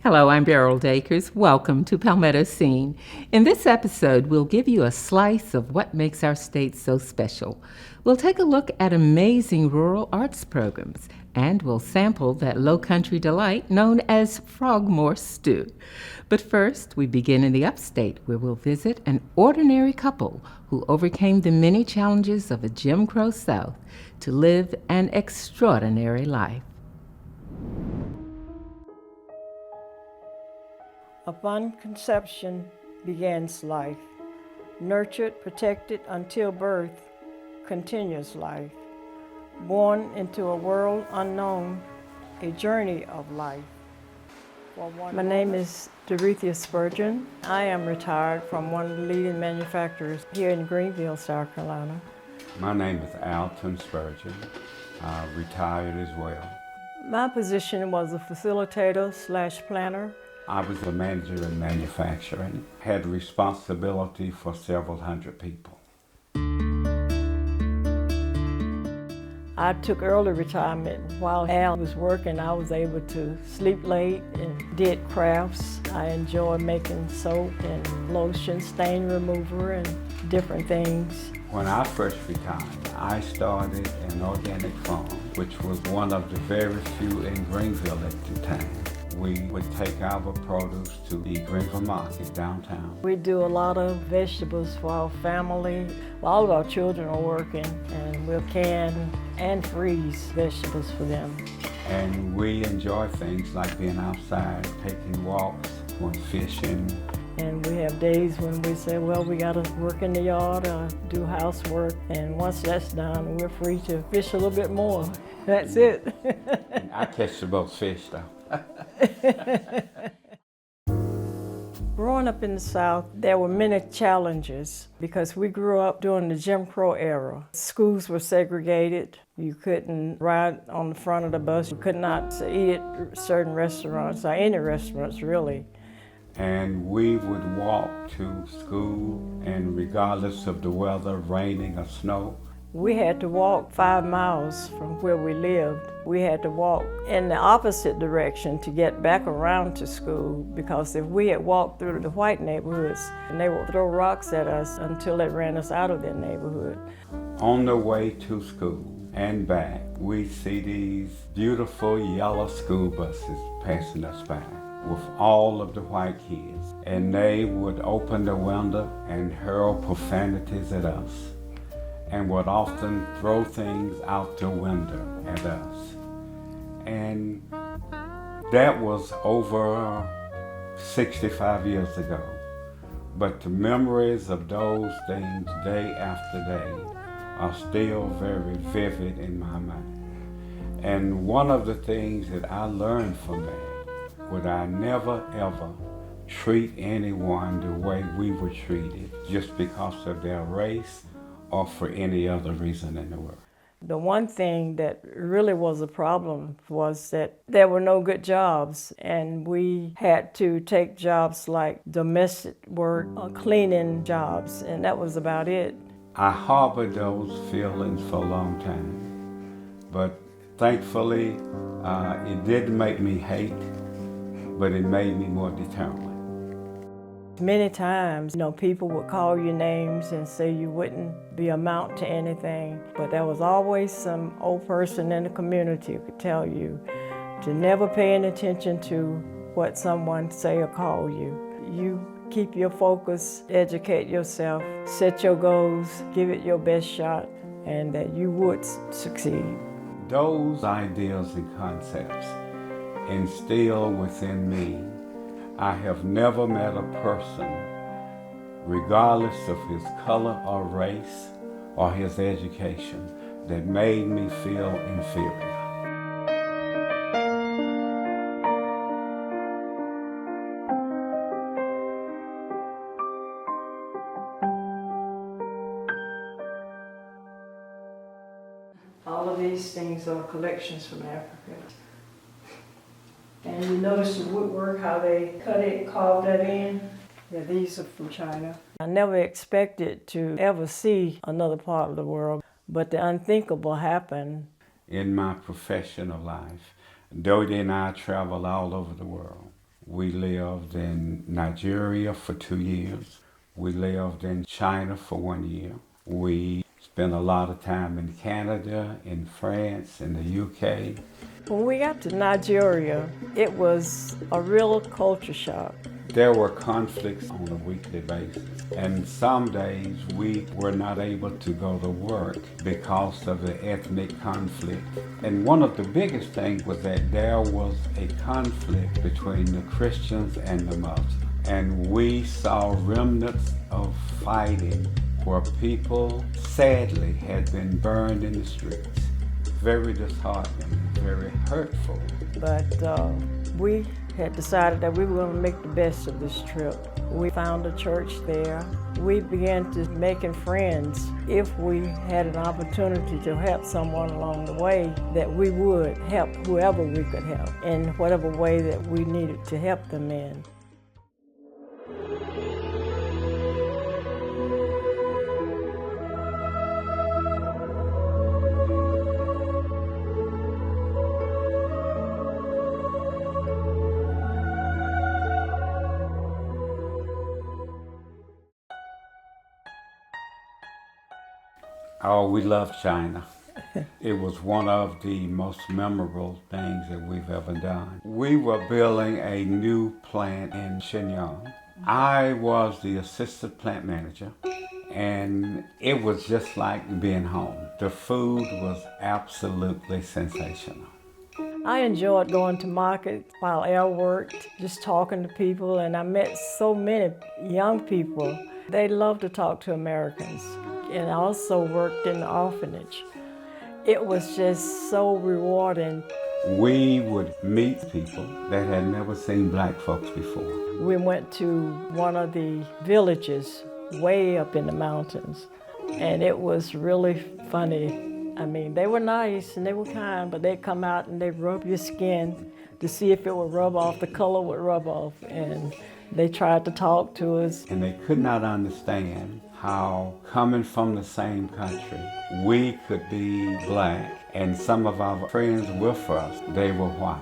Hello, I'm Beryl Dakers. Welcome to Palmetto Scene. In this episode, we'll give you a slice of what makes our state so special. We'll take a look at amazing rural arts programs, and we'll sample that low-country delight known as Frogmore stew. But first, we begin in the upstate, where we'll visit an ordinary couple who overcame the many challenges of a Jim Crow South to live an extraordinary life. Upon conception begins life, nurtured, protected until birth, continues life. Born into a world unknown, a journey of life. My name is Dorethia Spurgeon. I am retired from one of the leading manufacturers here in Greenville, South Carolina. My name is Alton Spurgeon, retired as well. My position was a facilitator/planner. I was a manager in manufacturing, had responsibility for several hundred people. I took early retirement. While Al was working, I was able to sleep late and did crafts. I enjoy making soap and lotion, stain remover, and different things. When I first retired, I started an organic farm, which was one of the very few in Greenville at the time. We would take our produce to the Greenville Market downtown. We do a lot of vegetables for our family. All of our children are working, and we'll can and freeze vegetables for them. And we enjoy things like being outside, taking walks, going fishing. And we have days when we say, well, we gotta work in the yard or do housework. And once that's done, we're free to fish a little bit more. That's it. I catch the most fish though. Growing up in the South, there were many challenges because we grew up during the Jim Crow era. Schools were segregated. You couldn't ride on the front of the bus. You could not eat at certain restaurants, or any restaurants really. And we would walk to school, and regardless of the weather, raining or snow, we had to walk 5 miles from where we lived. We had to walk in the opposite direction to get back around to school, because if we had walked through the white neighborhoods, and they would throw rocks at us until they ran us out of their neighborhood. On the way to school and back, we see these beautiful yellow school buses passing us by with all of the white kids, and they would open the window and hurl profanities at us, and would often throw things out the window at us. And that was over 65 years ago. But the memories of those things day after day are still very vivid in my mind. And one of the things that I learned from that would I never ever treat anyone the way we were treated just because of their race or for any other reason in the world. The one thing that really was a problem was that there were no good jobs, and we had to take jobs like domestic work or cleaning jobs, and that was about it. I harbored those feelings for a long time, but thankfully it didn't make me hate, but it made me more determined. Many times, people would call you names and say you wouldn't be amount to anything, but there was always some old person in the community who could tell you to never pay any attention to what someone say or call you. You keep your focus, educate yourself, set your goals, give it your best shot, and that you would succeed. Those ideas and concepts instill within me. I have never met a person, regardless of his color or race or his education, that made me feel inferior. these things are collections from Africa. And you notice the woodwork, how they cut it, carved that in? Yeah, these are from China. I never expected to ever see another part of the world, but the unthinkable happened. In my professional life, Dodie and I traveled all over the world. We lived in Nigeria for 2 years. We lived in China for 1 year. We spent a lot of time in Canada, in France, in the UK. When we got to Nigeria, it was a real culture shock. There were conflicts on a weekly basis, and some days we were not able to go to work because of the ethnic conflict. And one of the biggest things was that there was a conflict between the Christians and the Muslims. And we saw remnants of fighting where people sadly had been burned in the streets. Very disheartening, very hurtful. But we had decided that we were going to make the best of this trip. We found a church there. We began to making friends. If we had an opportunity to help someone along the way, that we would help whoever we could help in whatever way that we needed to help them in. Oh, we love China. It was one of the most memorable things that we've ever done. We were building a new plant in Shenyang. I was the assistant plant manager, and it was just like being home. The food was absolutely sensational. I enjoyed going to market while Elle worked, just talking to people, and I met so many young people. They love to talk to Americans. And I also worked in the orphanage. It was just so rewarding. We would meet people that had never seen black folks before. We went to one of the villages way up in the mountains, and it was really funny. I mean, they were nice and they were kind, but they'd come out and they'd rub your skin to see if it would rub off, the color would rub off, and they tried to talk to us. And they could not understand how, coming from the same country, we could be black, and some of our friends with us, they were white.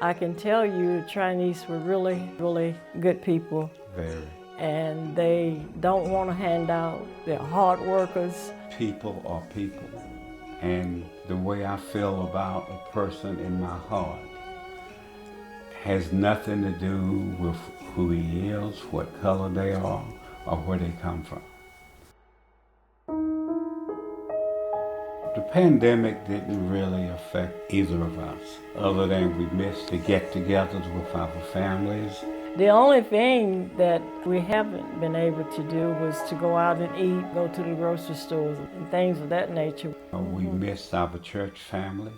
I can tell you the Chinese were really, really good people. Very. And they don't want a handout. They're hard workers. People are people. And the way I feel about a person in my heart has nothing to do with who he is, what color they are, or where they come from. The pandemic didn't really affect either of us, other than we missed the get-togethers with our families. The only thing that we haven't been able to do was to go out and eat, go to the grocery stores and things of that nature. We missed our church family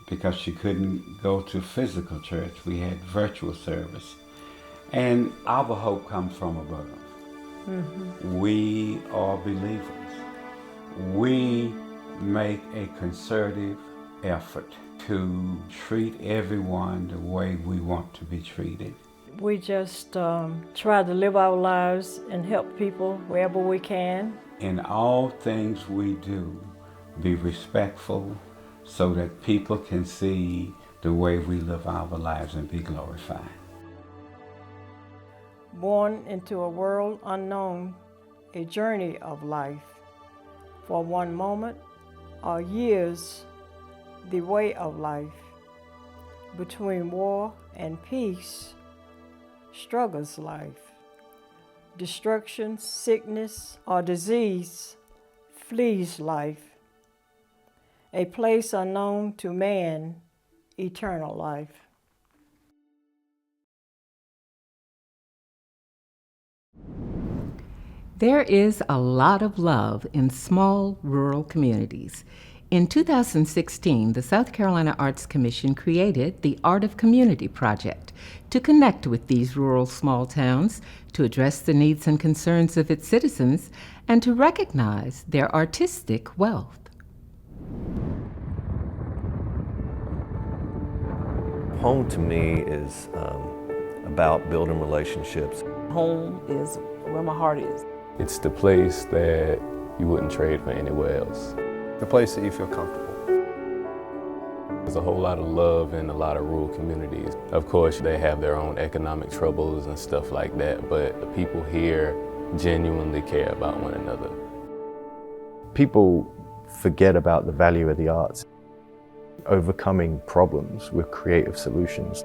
because she couldn't go to physical church. We had virtual service. And our hope comes from above. We are believers. We make a concerted effort to treat everyone the way we want to be treated. We just try to live our lives and help people wherever we can. In all things we do, be respectful so that people can see the way we live our lives and be glorified. Born into a world unknown, a journey of life. For one moment or years, the way of life. Between war and peace, struggles life. Destruction, sickness, or disease flees life. A place unknown to man, eternal life. There is a lot of love in small rural communities. In 2016, the South Carolina Arts Commission created the Art of Community Project to connect with these rural small towns, to address the needs and concerns of its citizens, and to recognize their artistic wealth. Home to me is about building relationships. Home is where my heart is. It's the place that you wouldn't trade for anywhere else. The place that you feel comfortable. There's a whole lot of love in a lot of rural communities. Of course, they have their own economic troubles and stuff like that, but the people here genuinely care about one another. People forget about the value of the arts, overcoming problems with creative solutions.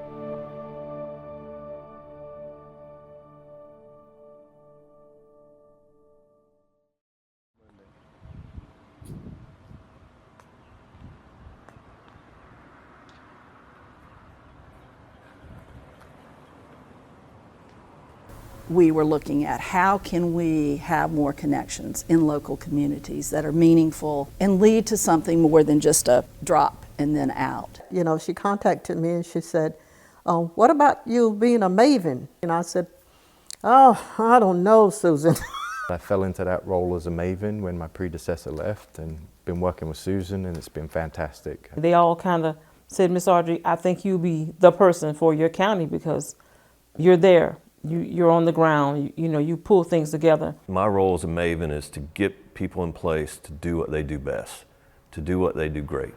We were looking at how can we have more connections in local communities that are meaningful and lead to something more than just a drop and then out. You know, she contacted me and she said, what about you being a maven? And I said, oh, I don't know, Susan. I fell into that role as a maven when my predecessor left, and been working with Susan, and it's been fantastic. They all kind of said, Miss Audrey, I think you'll be the person for your county because you're there. You're on the ground, you know, you pull things together. My role as a maven is to get people in place to do what they do best, to do what they do great.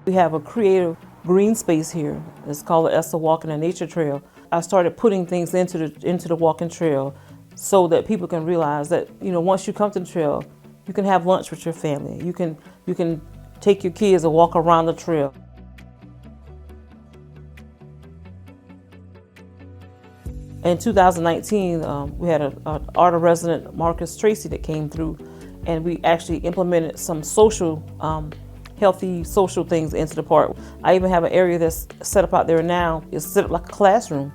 We have a creative green space here. It's called the Esther Walking and Nature Trail. I started putting things into the walking trail so that people can realize that, you know, once you come to the trail, you can have lunch with your family. You can take your kids and walk around the trail. In 2019, we had an art resident, Marcus Tracy, that came through, and we actually implemented some social, healthy social things into the park. I even have an area that's set up out there now. It's set up like a classroom.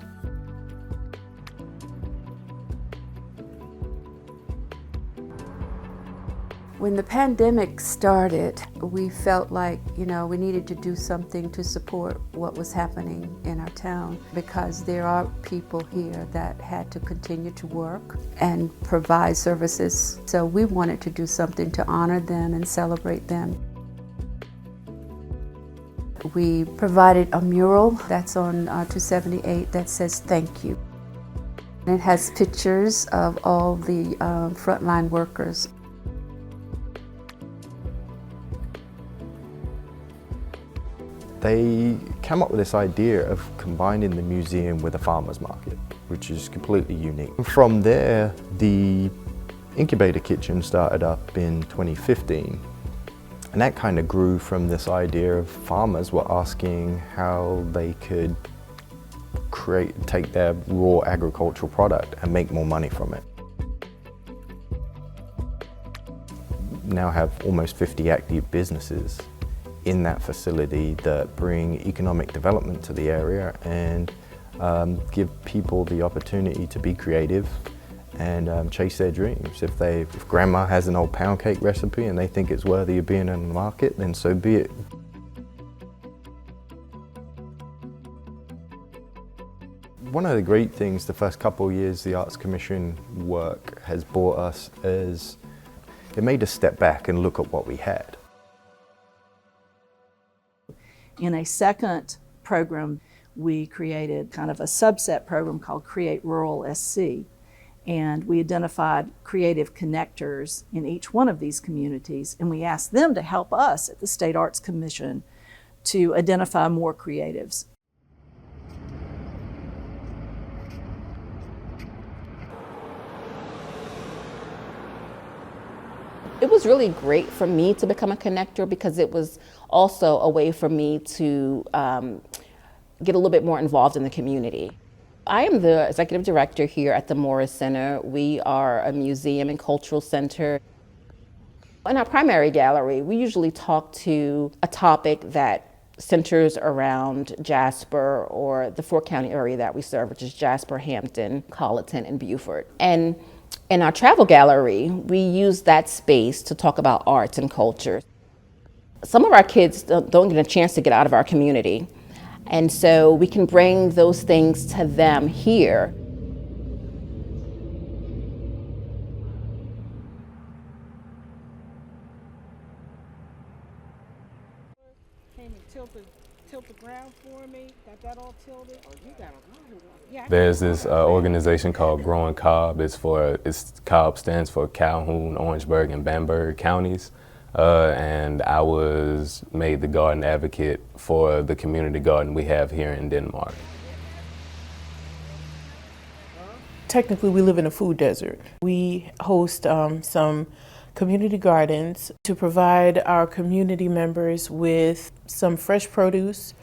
When the pandemic started, we felt like, you know, we needed to do something to support what was happening in our town because there are people here that had to continue to work and provide services. So we wanted to do something to honor them and celebrate them. We provided a mural that's on 278 that says thank you. It has pictures of all the frontline workers. They came up with this idea of combining the museum with a farmer's market, which is completely unique. From there, the incubator kitchen started up in 2015. And that kind of grew from this idea of farmers were asking how they could take their raw agricultural product and make more money from it. Now have almost 50 active businesses in that facility that bring economic development to the area and give people the opportunity to be creative and chase their dreams. If grandma has an old pound cake recipe and they think it's worthy of being in the market, then so be it. One of the great things the first couple of years the Arts Commission work has brought us is it made us step back and look at what we had. In a second program, we created kind of a subset program called Create Rural SC. And we identified creative connectors in each one of these communities, and we asked them to help us at the State Arts Commission to identify more creatives. It was really great for me to become a connector because it was also a way for me to get a little bit more involved in the community. I am the executive director here at the Morris Center. We are a museum and cultural center. In our primary gallery, we usually talk to a topic that centers around Jasper or the four-county area that we serve, which is Jasper, Hampton, Colleton, and Beaufort. And in our travel gallery, we use that space to talk about arts and culture. Some of our kids don't get a chance to get out of our community. And so we can bring those things to them here. ground for me? Got that all tilted? Oh, you got a There's this organization called Growing Cobb. Cobb stands for Calhoun, Orangeburg, and Bamberg counties. And I was made the garden advocate for the community garden we have here in Denmark. Technically, we live in a food desert. We host some community gardens to provide our community members with some fresh produce.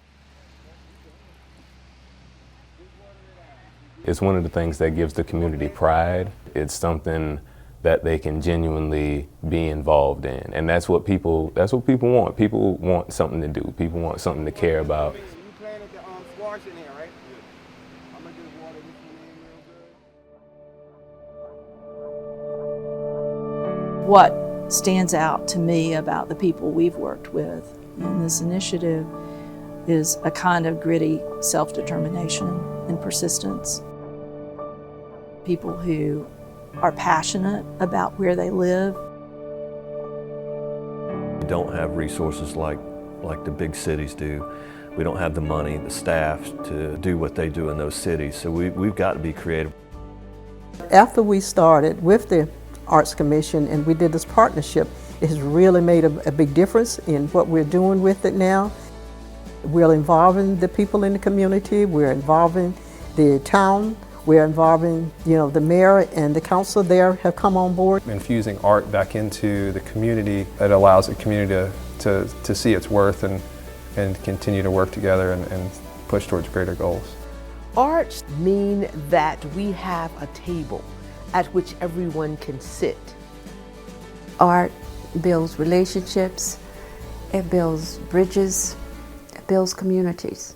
It's one of the things that gives the community pride. It's something that they can genuinely be involved in. And that's what people want. People want something to do. People want something to care about. You planted the squash in here, right? I'm gonna just water this one in real good. What stands out to me about the people we've worked with in this initiative is a kind of gritty self-determination and persistence. People who are passionate about where they live. We don't have resources like the big cities do. We don't have the money, the staff to do what they do in those cities, so we've got to be creative. After we started with the Arts Commission and we did this partnership, it has really made a big difference in what we're doing with it now. We're involving the people in the community, we're involving the town, we're involving, the mayor and the council there have come on board. Infusing art back into the community, it allows the community to see its worth and continue to work together and push towards greater goals. Arts mean that we have a table at which everyone can sit. Art builds relationships, it builds bridges, it builds communities.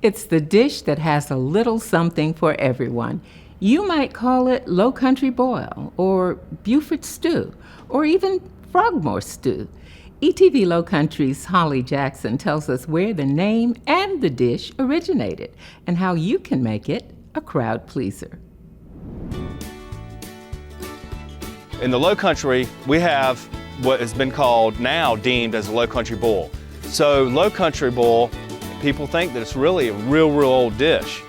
It's the dish that has a little something for everyone. You might call it Low Country Boil, or Beaufort Stew, or even Frogmore Stew. ETV Low Country's Holly Jackson tells us where the name and the dish originated, and how you can make it a crowd pleaser. In the Low Country, we have what has been called, now deemed as a Low Country Boil. So Low Country Boil, people think that it's really a real old dish,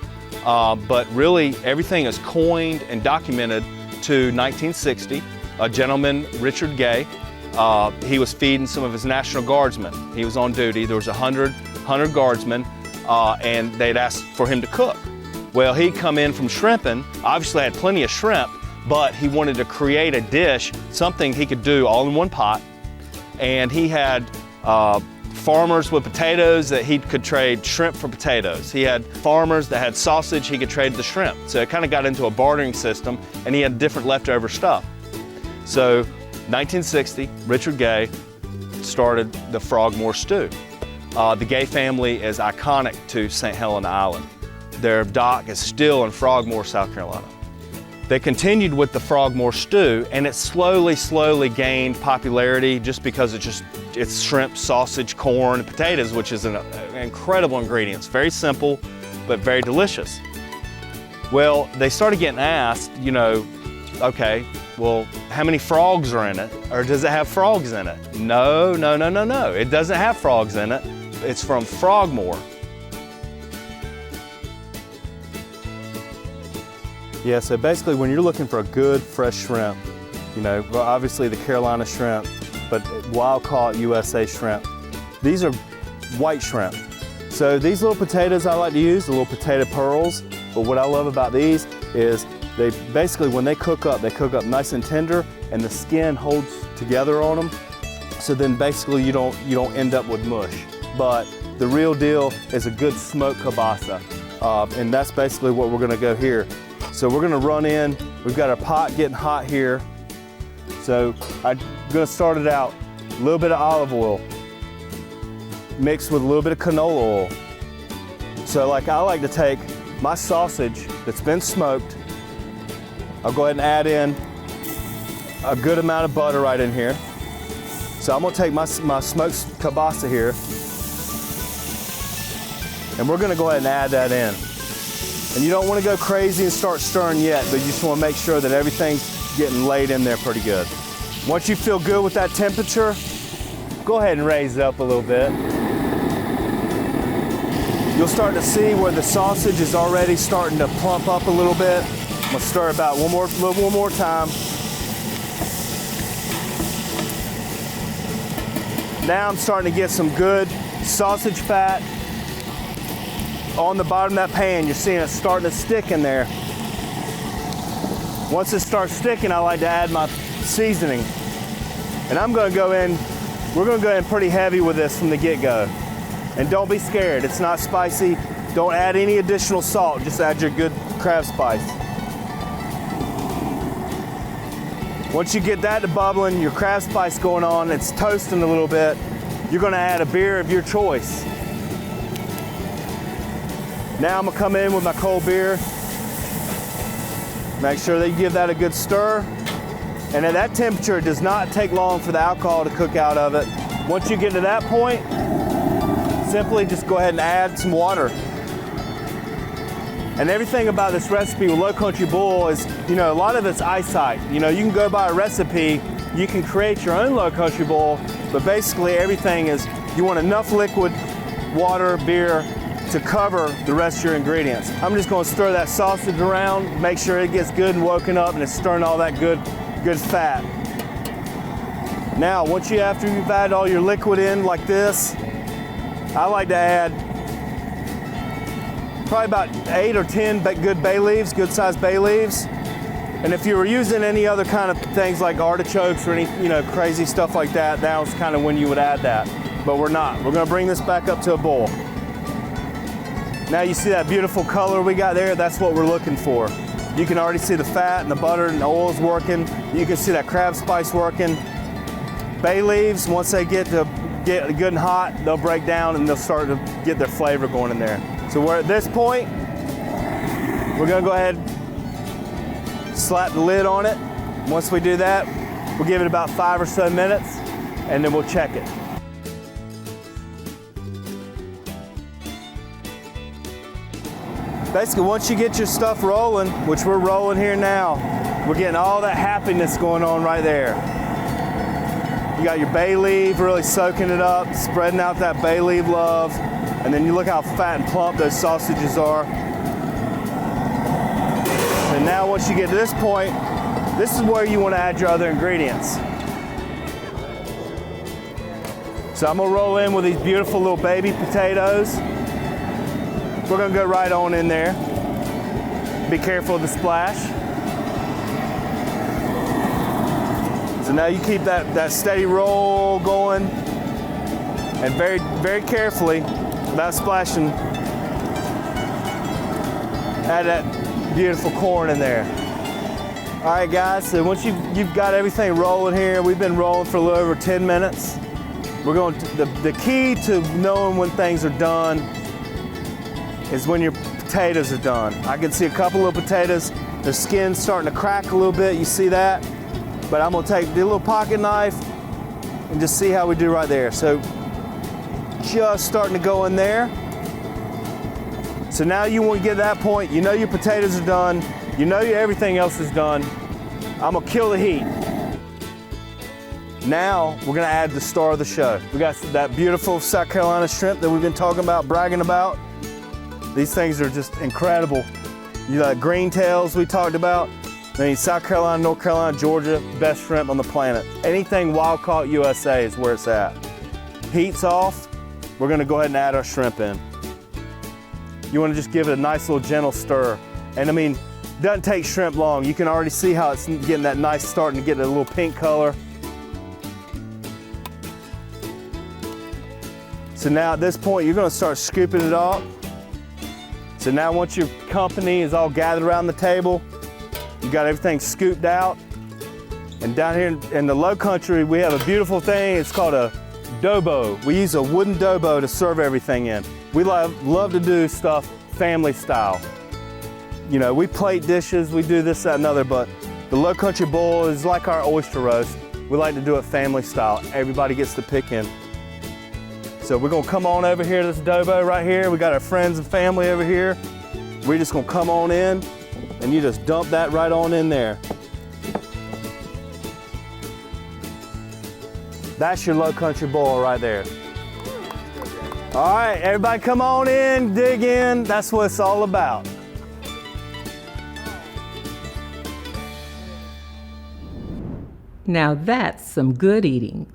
but really everything is coined and documented to 1960. A gentleman, Richard Gay, he was feeding some of his National Guardsmen. He was on duty. There was 100 guardsmen, and they'd asked for him to cook. Well, he'd come in from shrimping, obviously had plenty of shrimp, but he wanted to create a dish, something he could do all in one pot, and he had farmers with potatoes that he could trade shrimp for potatoes. He had farmers that had sausage, he could trade the shrimp. So it kind of got into a bartering system, and he had different leftover stuff. So 1960, Richard Gay started the Frogmore Stew. The Gay family is iconic to St. Helena Island. Their dock is still in Frogmore, South Carolina. They continued with the Frogmore Stew, and it slowly gained popularity just because it's shrimp, sausage, corn, and potatoes, which is an incredible ingredient. It's very simple, but very delicious. Well, they started getting asked, okay, well, how many frogs are in it? Or does it have frogs in it? No. It doesn't have frogs in it. It's from Frogmore. Yeah, so basically when you're looking for a good fresh shrimp, well, obviously the Carolina shrimp, but wild caught USA shrimp. These are white shrimp. So these little potatoes I like to use, the little potato pearls, but what I love about these is they basically, when they cook up nice and tender, and the skin holds together on them. So then basically you don't end up with mush. But the real deal is a good smoked kielbasa. And that's basically what we're gonna go here. So we're gonna run in, we've got our pot getting hot here. So I'm gonna start it out, a little bit of olive oil. mixed with a little bit of canola oil. So like I like to take my sausage that's been smoked, I'll go ahead and add in a good amount of butter right in here. So I'm gonna take my smoked kielbasa here, and we're gonna go ahead and add that in. And you don't wanna go crazy and start stirring yet, but you just wanna make sure that everything's getting laid in there pretty good. Once you feel good with that temperature, go ahead and raise it up a little bit. You'll start to see where the sausage is already starting to plump up a little bit. I'm gonna stir about one more time. Now I'm starting to get some good sausage fat on the bottom of that pan. You're seeing it starting to stick in there. Once it starts sticking, I like to add my seasoning. And I'm gonna go in, we're gonna go in pretty heavy with this from the get-go. And don't be scared, it's not spicy. Don't add any additional salt, just add your good crab spice. Once you get that to bubbling, your crab spice going on, it's toasting a little bit, you're gonna add a beer of your choice. Now I'm gonna come in with my cold beer. Make sure that you give that a good stir. And at that temperature, it does not take long for the alcohol to cook out of it. Once you get to that point, simply just go ahead and add some water. And everything about this recipe with Low Country Bull is, you know, a lot of it's eyesight. You know, you can go by a recipe, you can create your own Low Country Bull, but basically everything is, you want enough liquid, water, beer, to cover the rest of your ingredients. I'm just gonna stir that sausage around, make sure it gets good and woken up and it's stirring all that good fat. Now, after you've added all your liquid in like this, I like to add probably about 8 or 10 good bay leaves, good sized bay leaves. And if you were using any other kind of things like artichokes or any, you know, crazy stuff like that, that was kind of when you would add that. But we're not. We're gonna bring this back up to a boil. Now you see that beautiful color we got there? That's what we're looking for. You can already see the fat and the butter and the oil's working. You can see that crab spice working. Bay leaves, once they get good and hot, they'll break down and they'll start to get their flavor going in there. So we're at this point, we're gonna go ahead, slap the lid on it. Once we do that, we'll give it about 5 or so minutes and then we'll check it. Basically, once you get your stuff rolling, which we're rolling here now, we're getting all that happiness going on right there. You got your bay leaf really soaking it up, spreading out that bay leaf love, and then you look how fat and plump those sausages are. And now once you get to this point, this is where you want to add your other ingredients. So I'm gonna roll in with these beautiful little baby potatoes. We're gonna go right on in there. Be careful of the splash. So now you keep that steady roll going and very, very carefully, without splashing, add that beautiful corn in there. All right guys, so once you've got everything rolling here, we've been rolling for a little over 10 minutes. We're going to, the key to knowing when things are done is when your potatoes are done. I can see a couple of potatoes, their skin's starting to crack a little bit, you see that? But I'm gonna take the little pocket knife and just see how we do right there. So just starting to go in there. So now you want to get to that point, you know your potatoes are done, you know everything else is done. I'm gonna kill the heat. Now we're gonna add the star of the show. We got that beautiful South Carolina shrimp that we've been talking about, bragging about. These things are just incredible. You got green tails we talked about. Then South Carolina, North Carolina, Georgia, best shrimp on the planet. Anything wild caught USA is where it's at. Heat's off. We're gonna go ahead and add our shrimp in. You wanna just give it a nice little gentle stir. And I mean, it doesn't take shrimp long. You can already see how it's getting that nice, starting to get a little pink color. So now at this point, you're gonna start scooping it off. So now once your company is all gathered around the table, you got everything scooped out. And down here in the Low Country, we have a beautiful thing. It's called a Dobo. We use a wooden dobo to serve everything in. We love to do stuff family style. You know, we plate dishes, we do this, that, and other, but the Low Country Bowl is like our oyster roast. We like to do it family style. Everybody gets to pick in. So we're gonna come on over here to this dobo right here. We got our friends and family over here. We're just gonna come on in and you just dump that right on in there. That's your Low Country Bowl right there. All right, everybody come on in, dig in. That's what it's all about. Now that's some good eating.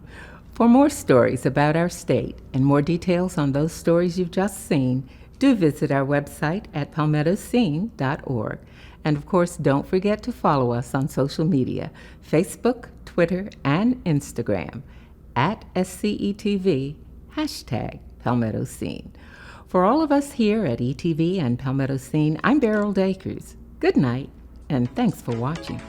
For more stories about our state and more details on those stories you've just seen, do visit our website at palmettoscene.org. And of course, don't forget to follow us on social media, Facebook, Twitter, and Instagram, at SCETV, #Palmetto Scene. For all of us here at ETV and Palmetto Scene, I'm Beryl Dakers. Good night, and thanks for watching.